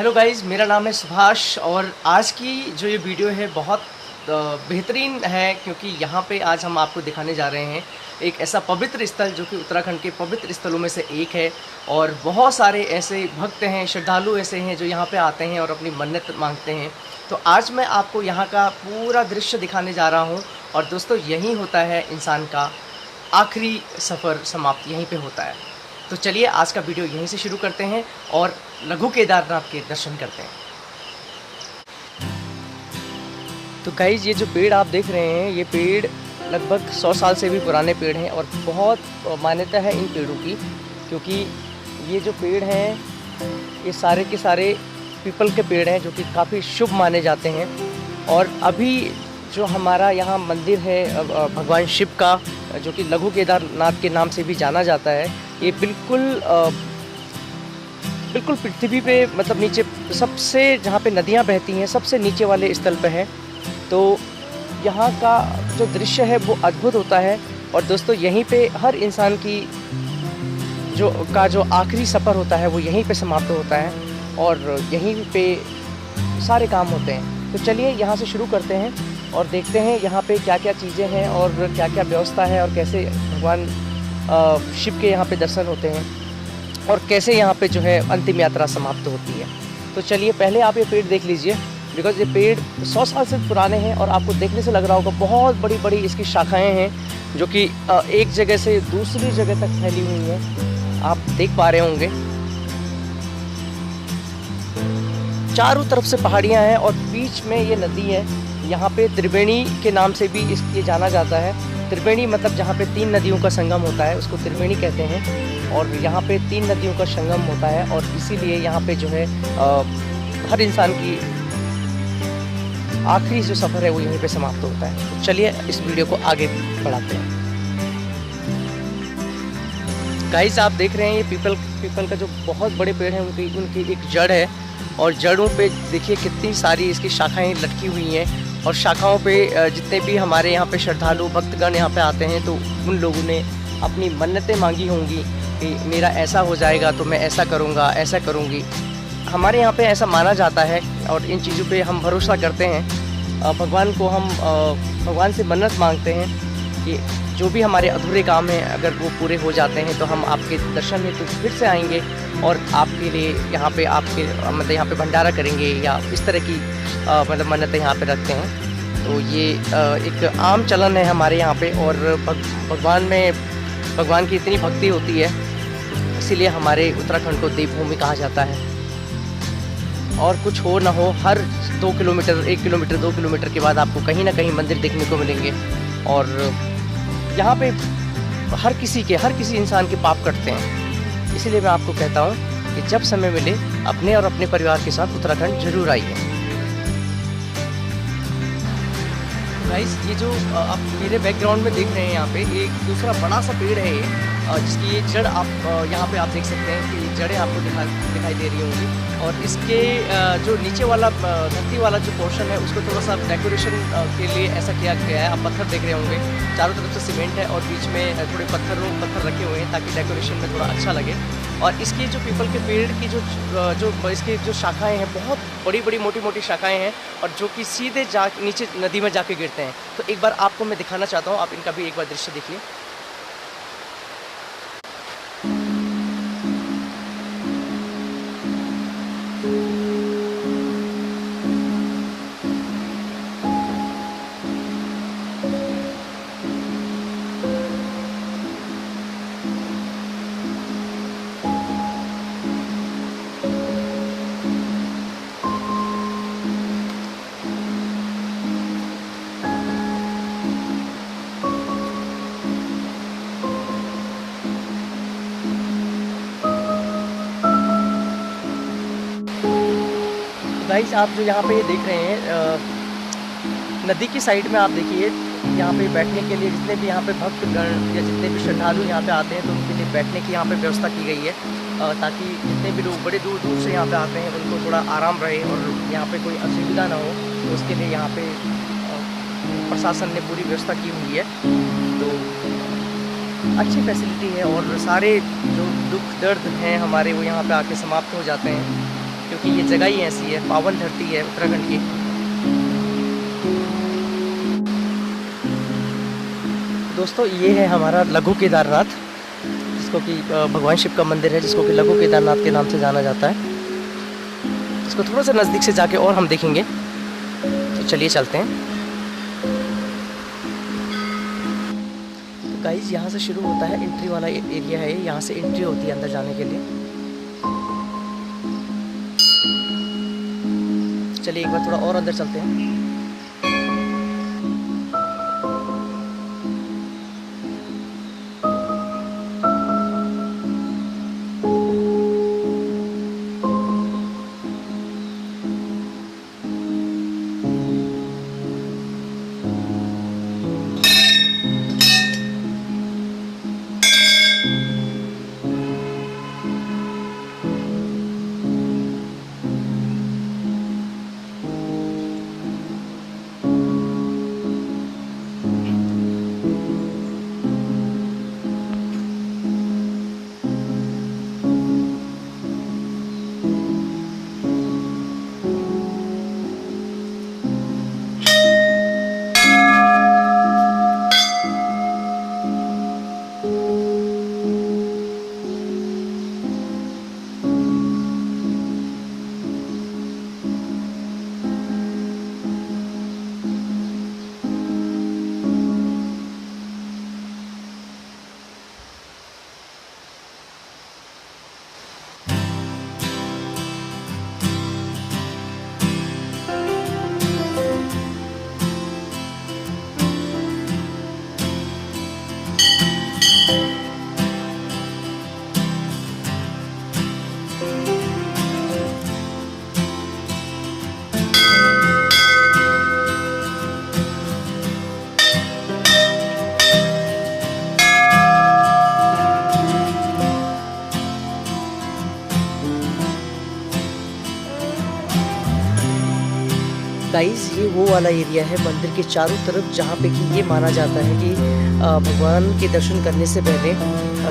Hello guys, मेरा नाम है सुभाष और आज की जो ये वीडियो है बहुत बेहतरीन है क्योंकि यहाँ पे आज हम आपको दिखाने जा रहे हैं एक ऐसा पवित्र स्थल जो कि उत्तराखंड के पवित्र स्थलों में से एक है। और बहुत सारे ऐसे भक्त हैं, श्रद्धालु ऐसे हैं जो यहाँ पे आते हैं और अपनी मन्नत मांगते हैं। तो आज मैं आपको यहाँ का पूरा दृश्य दिखाने जा रहा हूँ। और दोस्तों, यहीं होता है इंसान का आखिरी सफ़र, समाप्त यहीं पे होता है। तो चलिए आज का वीडियो यहीं से शुरू करते हैं और लघु केदारनाथ के दर्शन करते हैं। तो गाइस, ये जो पेड़ आप देख रहे हैं, ये पेड़ लगभग 100 साल से भी पुराने पेड़ हैं और बहुत मान्यता है इन पेड़ों की, क्योंकि ये जो पेड़ हैं ये सारे के सारे पीपल के पेड़ हैं जो कि काफ़ी शुभ माने जाते हैं। और अभी जो हमारा यहाँ मंदिर है भगवान शिव का, जो कि लघु केदारनाथ के नाम से भी जाना जाता है, ये बिल्कुल पृथ्वी पे मतलब नीचे सबसे जहाँ पे नदियाँ बहती हैं सबसे नीचे वाले स्थल पे है। तो यहाँ का जो दृश्य है वो अद्भुत होता है। और दोस्तों, यहीं पे हर इंसान की जो आखिरी सफ़र होता है वो यहीं पे समाप्त होता है और यहीं पे सारे काम होते हैं। तो चलिए यहाँ से शुरू करते हैं और देखते हैं यहाँ पे क्या क्या चीज़ें हैं और क्या क्या व्यवस्था है और कैसे भगवान शिव के यहाँ पे दर्शन होते हैं और कैसे यहाँ पे जो है अंतिम यात्रा समाप्त होती है। तो चलिए पहले आप ये पेड़ देख लीजिए, बिकॉज़ ये पेड़ 100 साल से पुराने हैं और आपको देखने से लग रहा होगा बहुत बड़ी बड़ी इसकी शाखाएं हैं जो कि एक जगह से दूसरी जगह तक फैली हुई हैं। आप देख पा रहे होंगे चारों तरफ से पहाड़ियाँ हैं और बीच में ये नदी है। यहाँ पे त्रिवेणी के नाम से भी ये जाना जाता है। त्रिवेणी मतलब जहाँ पे 3 नदियों का संगम होता है उसको त्रिवेणी कहते हैं। और यहाँ पे 3 नदियों का संगम होता है और इसीलिए यहाँ पे जो है हर इंसान की आखिरी जो सफ़र है वो यहीं पे समाप्त होता है। तो चलिए इस वीडियो को आगे बढ़ाते हैं। गाइस, आप देख रहे हैं ये पीपल का जो बहुत बड़े पेड़ हैं उनकी एक जड़ है और जड़ों पे देखिए कितनी सारी इसकी शाखाएं लटकी हुई हैं। और शाखाओं पे जितने भी हमारे यहाँ पे श्रद्धालु भक्तगण यहाँ पे आते हैं तो उन लोगों ने अपनी मन्नतें मांगी होंगी कि मेरा ऐसा हो जाएगा तो मैं ऐसा करूँगा, ऐसा करूँगी। हमारे यहाँ पे ऐसा माना जाता है और इन चीज़ों पे हम भरोसा करते हैं। भगवान को हम भगवान से मन्नत मांगते हैं कि जो भी हमारे अधूरे काम हैं अगर वो पूरे हो जाते हैं तो हम आपके दर्शन हेतु फिर से आएंगे और आपके लिए यहाँ पे मतलब यहाँ पे भंडारा करेंगे या इस तरह की मतलब मन्नतें यहाँ पे रखते हैं। तो ये एक आम चलन है हमारे यहाँ पे और भगवान की इतनी भक्ति होती है, इसीलिए हमारे उत्तराखंड को देवभूमि कहा जाता है। और कुछ हो ना हो, हर 2 किलोमीटर 1 किलोमीटर 2 किलोमीटर के बाद आपको कहीं ना कहीं मंदिर देखने को मिलेंगे। और यहाँ पे हर किसी इंसान के पाप कटते हैं। इसीलिए मैं आपको कहता हूँ कि जब समय मिले अपने और अपने परिवार के साथ उत्तराखंड जरूर आइए। गाइस, ये जो आप मेरे बैकग्राउंड में देख रहे हैं यहाँ पे एक दूसरा बड़ा सा पेड़ है ये, जिसकी ये जड़ आप यहाँ पे आप देख सकते हैं कि जड़ें आपको दिखाई दे रही होंगी। और इसके जो नीचे वाला धरती वाला जो पोर्शन है उसको थोड़ा सा डेकोरेशन के लिए ऐसा किया गया है। आप पत्थर देख रहे होंगे, चारों तरफ से सीमेंट है और बीच में थोड़े पत्थर रखे हुए हैं ताकि डेकोरेशन में थोड़ा अच्छा लगे। और इसकी जो पीपल के पेड़ की जो इसकी जो शाखाएँ हैं बहुत बड़ी बड़ी मोटी मोटी शाखाएँ हैं और जो कि सीधे नीचे नदी में जाके गिरते हैं। तो एक बार आपको मैं दिखाना चाहता हूँ, आप इनका भी एक बार दृश्य देखिए। गाइस, आप जो यहाँ पे ये देख रहे हैं नदी की साइड में, आप देखिए यहाँ पे बैठने के लिए जितने भी यहाँ पे भक्तगण या जितने भी श्रद्धालु यहाँ पे आते हैं तो उनके लिए बैठने की यहाँ पे व्यवस्था की गई है, ताकि जितने भी लोग बड़े दूर दूर से यहाँ पे आते हैं उनको थोड़ा आराम रहे और यहाँ पे कोई असुविधा ना हो। तो उसके लिए यहाँ पे प्रशासन ने पूरी व्यवस्था की हुई है। तो अच्छी फैसिलिटी है और सारे जो दुख दर्द हैं हमारे वो यहाँ पे आके समाप्त हो जाते हैं। क्योंकि ये जगह ही ऐसी है, पावन धरती है उत्तराखंड की। दोस्तों ये है हमारा लघु केदारनाथ, जिसको कि भगवान शिव का मंदिर है, जिसको कि लघु केदारनाथ के नाम से जाना जाता है। इसको थोड़ा सा नज़दीक से जाके और हम देखेंगे, तो चलिए चलते हैं। तो गाइस यहाँ से शुरू होता है, एंट्री वाला एरिया है, यहाँ से एंट्री होती है अंदर जाने के लिए। चलिए एक बार थोड़ा और अंदर चलते हैं। गाइस ये वो वाला एरिया है मंदिर के चारों तरफ, जहाँ पे कि ये माना जाता है कि भगवान के दर्शन करने से पहले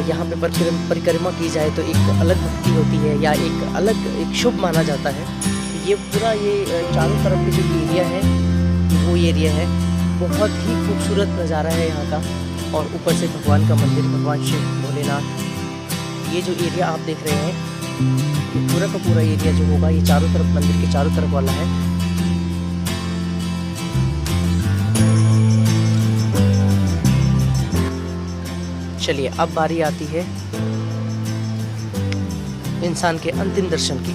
यहाँ पे परिक्रमा की जाए तो एक अलग भक्ति होती है, या एक अलग एक शुभ माना जाता है। ये पूरा ये चारों तरफ के जो एरिया है वो एरिया है, बहुत ही खूबसूरत नज़ारा है यहाँ का। और ऊपर से भगवान का मंदिर, भगवान शिव भोलेनाथ। ये जो एरिया आप देख रहे हैं, ये पूरा का पूरा एरिया जो होगा ये चारों तरफ मंदिर के चारों तरफ वाला है। चलिए अब बारी आती है इंसान के अंतिम दर्शन की।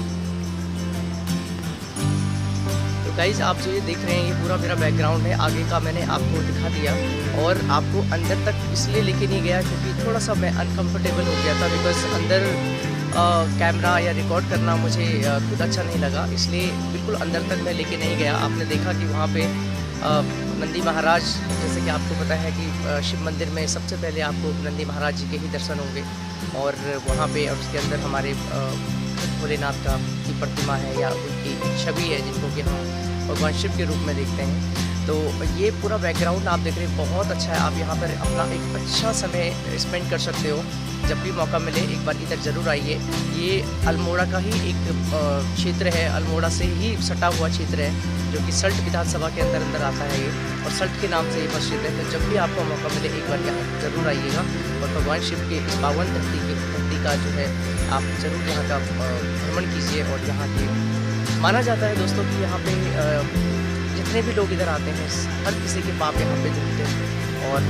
तो गाइज आप जो ये देख रहे हैं ये पूरा मेरा बैकग्राउंड है, आगे का मैंने आपको दिखा दिया। और आपको अंदर तक इसलिए लेके नहीं गया क्योंकि थोड़ा सा मैं अनकंफर्टेबल हो गया था, बिकॉज अंदर कैमरा या रिकॉर्ड करना मुझे खुद अच्छा नहीं लगा, इसलिए बिल्कुल अंदर तक मैं लेके नहीं गया। आपने देखा कि वहाँ पे नंदी महाराज, जैसे कि आपको पता है कि शिव मंदिर में सबसे पहले आपको नंदी महाराज जी के ही दर्शन होंगे, और वहाँ पे और उसके अंदर हमारे भोलेनाथ का की प्रतिमा है या उनकी छवि है, जिनको कि हम भगवान शिव के रूप में देखते हैं। तो ये पूरा बैकग्राउंड आप देख रहे हैं बहुत अच्छा है। आप यहाँ पर अपना एक अच्छा समय स्पेंड कर सकते हो, जब भी मौका मिले एक बार इधर ज़रूर आइए। ये अल्मोड़ा का ही एक क्षेत्र है, अल्मोड़ा से ही सटा हुआ क्षेत्र है, जो कि सल्ट विधानसभा के अंदर आता है ये, और सल्ट के नाम से ये प्रसिद्ध है। तो जब भी आपको मौका मिले एक बार यहाँ ज़रूर आइएगा, और भगवान शिव के इस पावन धरती का जो है आप ज़रूर यहाँ का भ्रमण कीजिए। और यहाँ के माना जाता है दोस्तों कि यहाँ पे जितने भी लोग इधर आते हैं हर किसी के पाप यहाँ पे धुलते हैं। और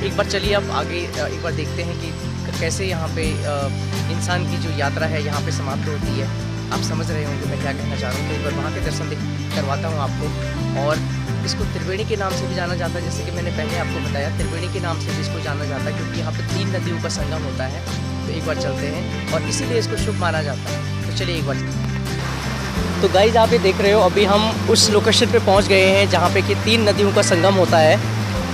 एक बार चलिए अब आगे एक बार देखते हैं कि कैसे यहाँ पे इंसान की जो यात्रा है यहाँ पे समाप्त होती है। आप समझ रहे होंगे मैं क्या कहना चाह रहा हूँ। तो एक बार वहाँ के दर्शन करवाता हूँ आपको। और इसको त्रिवेणी के नाम से भी जाना जाता है, जैसे कि मैंने पहले आपको बताया, त्रिवेणी के नाम से भी इसको जाना जाता है, क्योंकि यहाँ पे 3 नदियों का संगम होता है। तो एक बार चलते हैं, और इसीलिए इसको शुभ माना जाता है। तो चलिए एक बार। तो गाइज आप ये देख रहे हो, अभी हम उस लोकेशन पे पहुँच गए हैं जहाँ पे कि 3 नदियों का संगम होता है,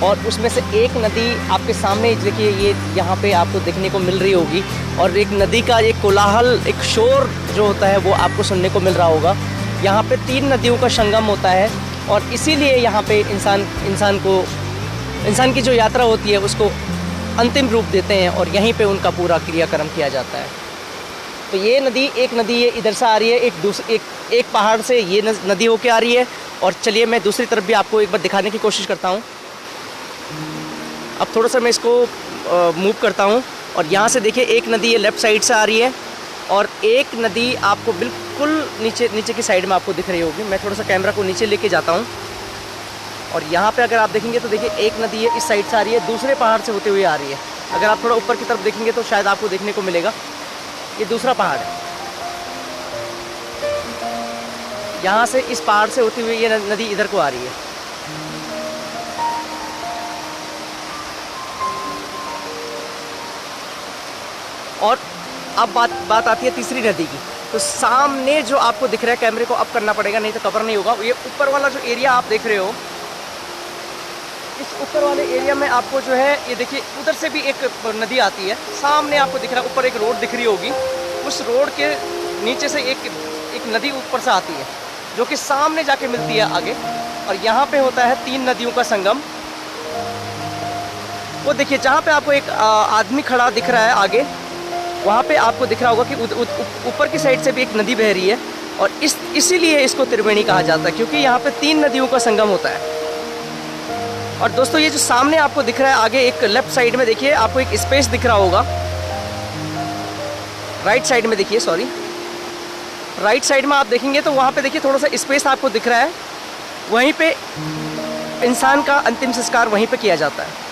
और उसमें से एक नदी आपके सामने देखिए, ये यहाँ पे आपको देखने को मिल रही होगी। और एक नदी का एक कोलाहल, एक शोर जो होता है वो आपको सुनने को मिल रहा होगा। यहाँ पे 3 नदियों का संगम होता है, और इसीलिए यहाँ पे इंसान की जो यात्रा होती है उसको अंतिम रूप देते हैं, और यहीं पे उनका पूरा क्रियाक्रम किया जाता है। तो ये नदी एक नदी है इधर से आ रही है, एक पहाड़ से ये नदी होके आ रही है। और चलिए मैं दूसरी तरफ भी आपको एक बार दिखाने की कोशिश करता हूँ। अब थोड़ा सा मैं इसको मूव करता हूँ और यहाँ से देखिए एक नदी ये लेफ़्ट साइड से आ रही है और एक नदी आपको बिल्कुल नीचे की साइड में आपको दिख रही होगी। मैं थोड़ा सा कैमरा को नीचे लेके जाता हूँ और यहाँ पे अगर आप देखेंगे तो देखिए एक नदी है इस साइड से आ रही है, दूसरे पहाड़ से होते हुए आ रही है। अगर आप थोड़ा ऊपर की तरफ देखेंगे तो शायद आपको देखने को मिलेगा, ये दूसरा पहाड़ है। यहाँ से इस पहाड़ से होती हुई ये नदी इधर को आ रही है। और अब बात आती है तीसरी नदी की। तो सामने जो आपको दिख रहा है, कैमरे को अप करना पड़ेगा नहीं तो कवर नहीं होगा, ये ऊपर वाला जो एरिया आप देख रहे हो, इस ऊपर वाले एरिया में आपको जो है ये देखिए उधर से भी एक नदी आती है। सामने आपको दिख रहा है, ऊपर एक रोड दिख रही होगी, उस रोड के नीचे से एक नदी ऊपर से आती है जो कि सामने जाके मिलती है आगे। और यहाँ पे होता है 3 नदियों का संगम। वो देखिए जहाँ पे आपको एक आदमी खड़ा दिख रहा है आगे, वहाँ पे आपको दिख रहा होगा कि ऊपर की साइड से भी एक नदी बह रही है। और इसीलिए इसको त्रिवेणी कहा जाता है, क्योंकि यहाँ पे 3 नदियों का संगम होता है। और दोस्तों ये जो सामने आपको दिख रहा है आगे, एक लेफ्ट साइड में देखिए आपको एक स्पेस दिख रहा होगा, राइट साइड में देखिए, सॉरी राइट साइड में आप देखेंगे तो वहाँ पे देखिए थोड़ा सा स्पेस आपको दिख रहा है। वहीं पे इंसान का अंतिम संस्कार वहीं पे किया जाता है।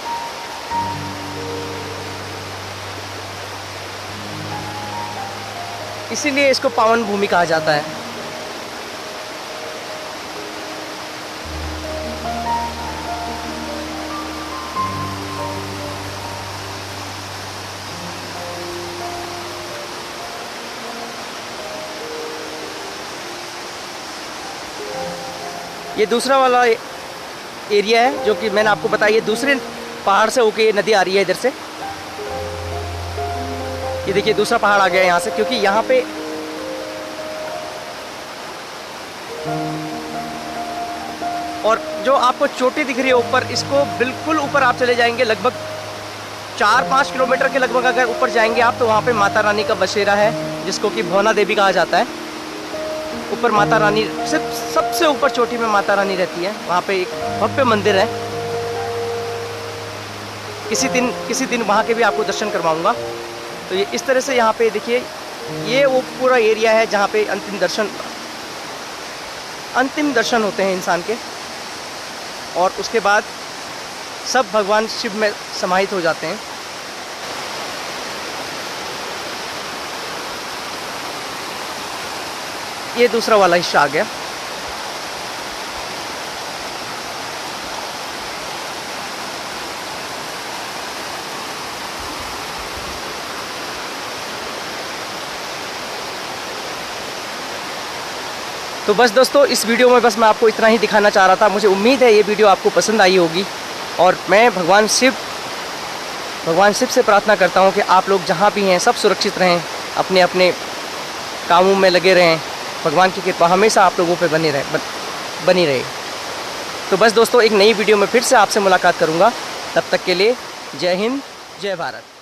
इसीलिए इसको पावन भूमि कहा जाता है। ये दूसरा वाला एरिया है जो कि मैंने आपको बताया, ये दूसरे पहाड़ से होके नदी आ रही है इधर से। ये देखिए दूसरा पहाड़ आ गया यहाँ से, क्योंकि यहाँ पे और जो आपको चोटी दिख रही है ऊपर, इसको बिल्कुल ऊपर आप चले जाएंगे, लगभग 4-5 किलोमीटर के लगभग अगर ऊपर जाएंगे आप, तो वहाँ पे माता रानी का बसेरा है, जिसको कि भुवना देवी कहा जाता है। ऊपर माता रानी सिर्फ सबसे ऊपर चोटी में माता रानी रहती है। वहाँ पे एक भव्य मंदिर है। किसी दिन वहाँ के भी आपको दर्शन करवाऊँगा। तो ये इस तरह से यहाँ पे देखिए, ये वो पूरा एरिया है जहाँ पे अंतिम दर्शन होते हैं इंसान के, और उसके बाद सब भगवान शिव में समाहित हो जाते हैं। ये दूसरा वाला हिस्सा आ गया। तो बस दोस्तों, इस वीडियो में बस मैं आपको इतना ही दिखाना चाह रहा था। मुझे उम्मीद है ये वीडियो आपको पसंद आई होगी, और मैं भगवान शिव से प्रार्थना करता हूँ कि आप लोग जहाँ भी हैं सब सुरक्षित रहें, अपने अपने कामों में लगे रहें। भगवान की कृपा हमेशा आप लोगों पे बनी रहे। तो बस दोस्तों, एक नई वीडियो में फिर से आपसे मुलाकात करूँगा। तब तक के लिए जय हिंद, जय भारत।